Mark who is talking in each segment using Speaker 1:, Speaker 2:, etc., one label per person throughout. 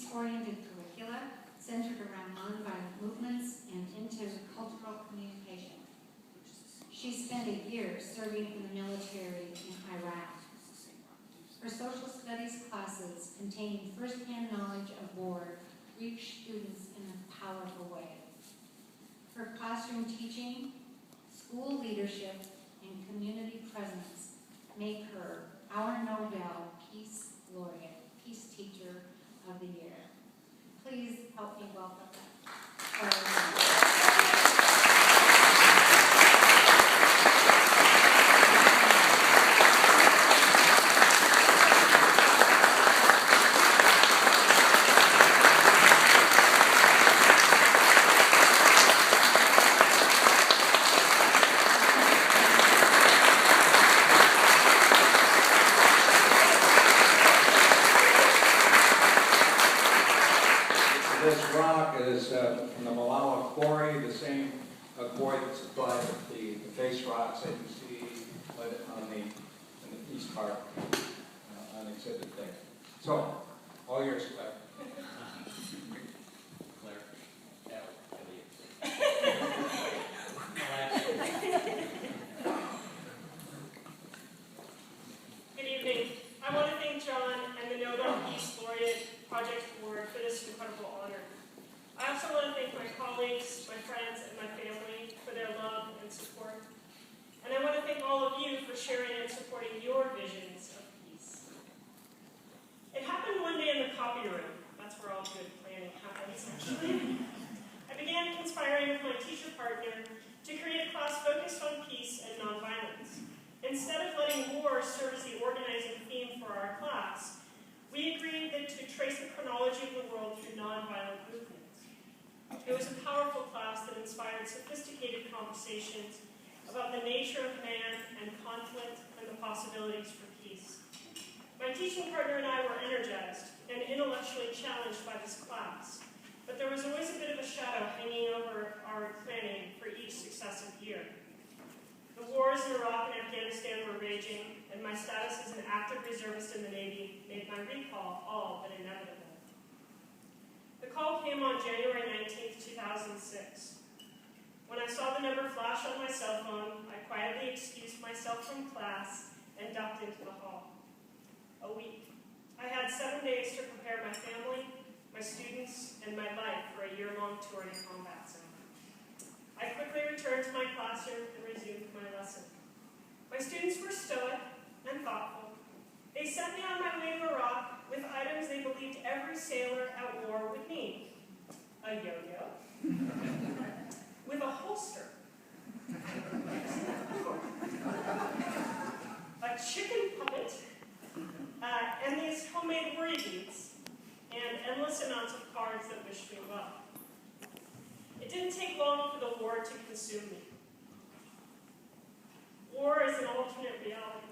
Speaker 1: peace-oriented curricula centered around nonviolent movements and intercultural communication. She spent a year serving in the military in Iraq. Her social studies classes containing first-hand knowledge of war reach students in a powerful way. Her classroom teaching, school leadership, and community presence make her our Nobel Peace Laureate, Peace Teacher of the Year. Please help me welcome her.
Speaker 2: This rock is from the Malawa quarry, the same quarry that supplied the face rocks that you see on in the east part on exhibit there. So, all yours, Claire.
Speaker 3: Good evening. I want to thank John and the Nobel Peace Laureate Project Board for this incredible honor. I also want to thank my colleagues, my friends, and my family for their love and support. And I want to thank all of you for sharing and supporting your visions of peace. It happened one day in the copy room. That's where all good planning happens, actually. I began conspiring with my teacher partner to create a class focused on peace and nonviolence. Instead of letting war serve as the organizing theme for our class, we agreed that to trace the chronology of the world through nonviolent movements. It was a powerful class that inspired sophisticated conversations about the nature of man and conflict and the possibilities for peace. My teaching partner and I were energized and intellectually challenged by this class, but there was always a bit of a shadow hanging over our planning for each successive year. The wars in Iraq and Afghanistan were raging, and my status as an active reservist in the Navy made my recall all but inevitable. The call came on January 19th, 2006. When I saw the number flash on my cell phone, I quietly excused myself from class and ducked into the hall. A week. I had 7 days to prepare my family, my students, and my life for a year-long tour to combat zone. I quickly returned to my classroom and resumed my lesson. My students were stoic and thoughtful. They sent me on my way to Iraq with items they believed every sailor at war would need. A yo-yo, with a holster, a chicken puppet, and these homemade worry beads, and endless amounts of cards that wished me well. It didn't take long for the war to consume me. War is an alternate reality.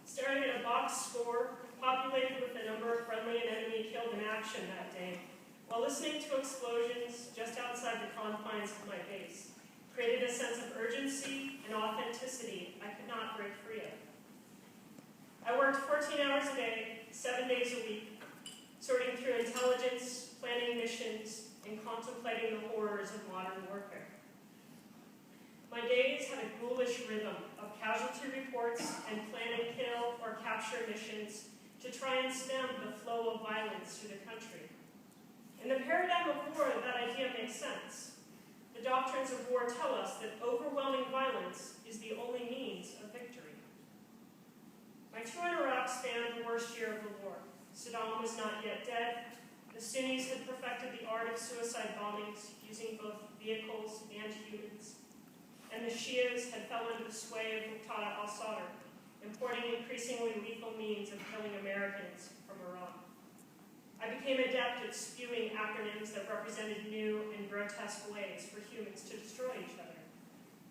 Speaker 3: Staring at a box score populated with the number of friendly and enemy killed in action that day, while listening to explosions just outside the confines of my base, created a sense of urgency and authenticity I could not break free of. I worked 14 hours a day, 7 days a week, sorting through intelligence, planning missions, and contemplating the horrors of modern warfare. My days had a ghoulish rhythm of casualty reports and plan and kill or capture missions to try and stem the flow of violence through the country. In the paradigm of war, that idea makes sense. The doctrines of war tell us that overwhelming violence is the only means of victory. My tour in Iraq spanned the worst year of the war. Saddam was not yet dead. The Sunnis had perfected the art of suicide bombings, using both vehicles and humans. And the Shias had fell under the sway of Muqtada al-Sadr, importing increasingly lethal means of killing Americans from Iran. I became adept at spewing acronyms that represented new and grotesque ways for humans to destroy each other.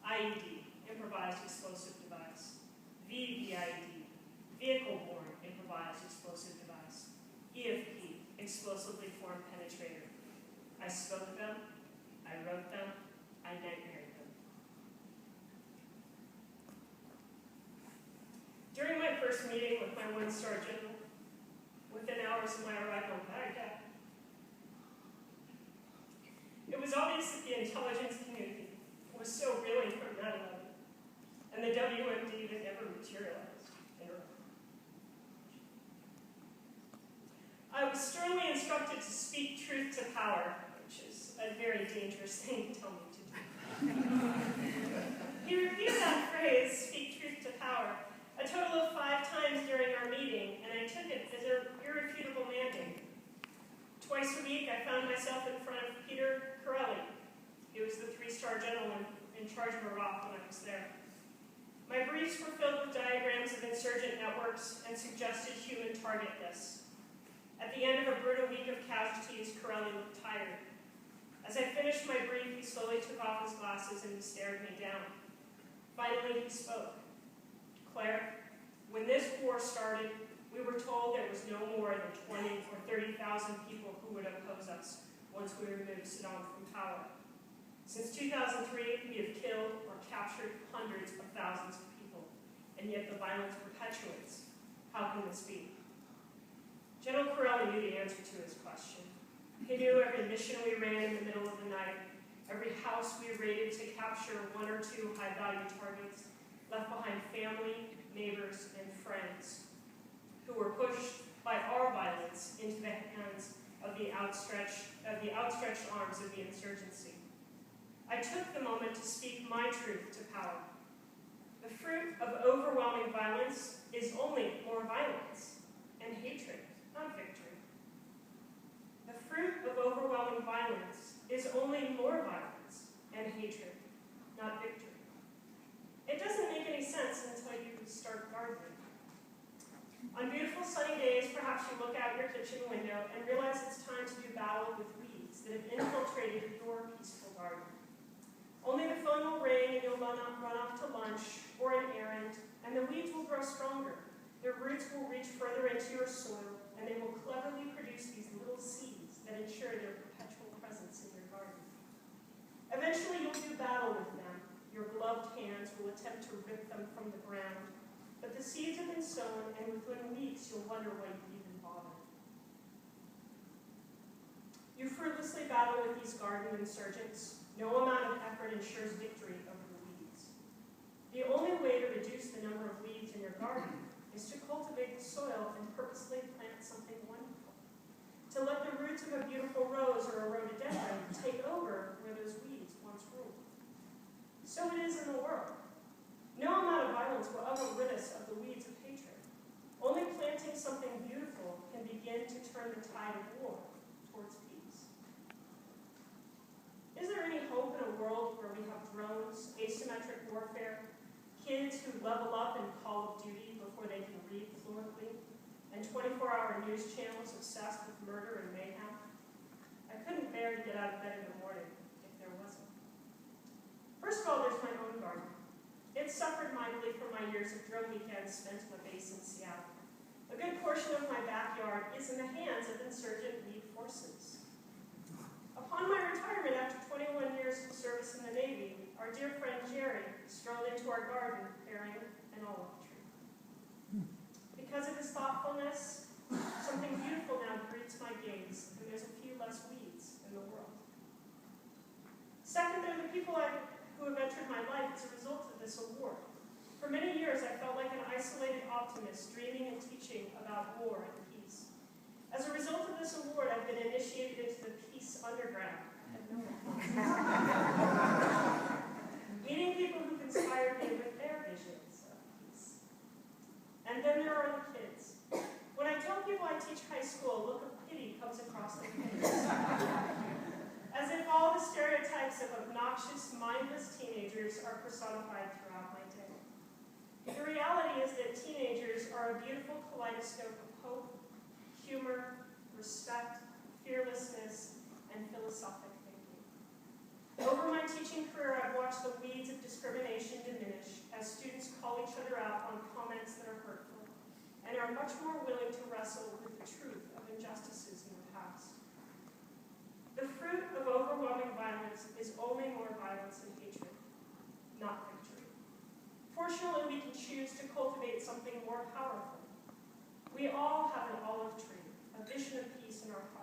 Speaker 3: IED, improvised explosive device. VVID, vehicle-borne improvised explosive device. EFP, explosively formed penetrator. I spoke them, I wrote them, I nightmared them. During my first meeting with my one-star general, within hours of my arrival in Baghdad. It was obvious that the intelligence community was still reeling from 9/11, and the WMD that never materialized in Iraq. I was sternly instructed to speak truth to power, which is a very dangerous thing to tell me to do. He repeated that phrase, speak truth to power, a total of 5 times during our meeting, and I took it as an irrefutable mandate. Twice a week, I found myself in front of Peter Corelli. He was the 3-star general in charge of Iraq when I was there. My briefs were filled with diagrams of insurgent networks and suggested human target lists. At the end of a brutal week of casualties, Corelli looked tired. As I finished my brief, he slowly took off his glasses and he stared me down. Finally, he spoke. Claire, when this war started, we were told there was no more than 20 or 30,000 people who would oppose us once we removed Saddam from power. Since 2003, we have killed or captured hundreds of thousands of people, and yet the violence perpetuates. How can this be? General Corelli knew the answer to his question. He knew every mission we ran in the middle of the night, every house we raided to capture 1 or 2 high-value targets, left behind family, neighbors, and friends who were pushed by our violence into the hands of the outstretched arms of the insurgency. I took the moment to speak my truth to power. The fruit of overwhelming violence is only more violence and hatred, not victory. The fruit of overwhelming violence is only more violence and hatred, not victory. It doesn't make any sense until you start gardening. On beautiful sunny days, perhaps you look out your kitchen window and realize it's time to do battle with weeds that have infiltrated your peaceful garden. Only the phone will ring and you'll run off to lunch or an errand, and the weeds will grow stronger. Their roots will reach further into your soil, and they will cleverly produce these little seeds that ensure their perpetual presence in your garden. Eventually, you'll do battle with them. Your gloved hands will attempt to rip them from the ground, but the seeds have been sown, and within weeks, you'll wonder why you even bothered. You fruitlessly battle with these garden insurgents. No amount of effort ensures victory over the weeds. The only way to reduce the number of weeds in your garden is to cultivate the soil and purposely plant something wonderful. To let the roots of a beautiful rose or a rhododendron take over where those weeds once ruled. So it is in the world. No amount of violence will ever rid us of the weeds of hatred. Only planting something beautiful can begin to turn the tide of war towards peace. Is there any hope in a world where we have drones, asymmetric warfare, kids who level up in Call of Duty before they can read fluently, and 24-hour news channels obsessed with murder and mayhem? I couldn't bear to get out of bed in the morning if there wasn't. First of all, there's my own garden. It suffered mightily from my years of drill weekends spent on a base in Seattle. A good portion of my backyard is in the hands of insurgent weed forces. Upon my retirement after 21 years of service in the Navy, our dear friend Jerry strolled into our garden bearing an olive tree. Because of his thoughtfulness, something beautiful now greets my gaze, and there's a few less weeds in the world. Second, there are the people who have entered my life as a result of this award. For many years, I felt like an isolated optimist, dreaming and teaching about war and peace. As a result of this award, I've been initiated into the Peace Underground. Meeting people who've inspired me with their visions of peace. And then there are the kids. When I tell people I teach high school, a look of pity comes across their face. As if all the stereotypes of obnoxious, mindless teenagers are personified throughout my day. The reality is that teenagers are a beautiful kaleidoscope of hope, humor, respect, fearlessness, and philosophic thinking. Over my teaching career, I've watched the weeds of discrimination diminish as students call each other out on comments that are hurtful and are much more willing to wrestle with the truth of injustices in the past. The fruit of overwhelming violence is only more violence and hatred, not victory. Fortunately, we can choose to cultivate something more powerful. We all have an olive tree, a vision of peace in our hearts.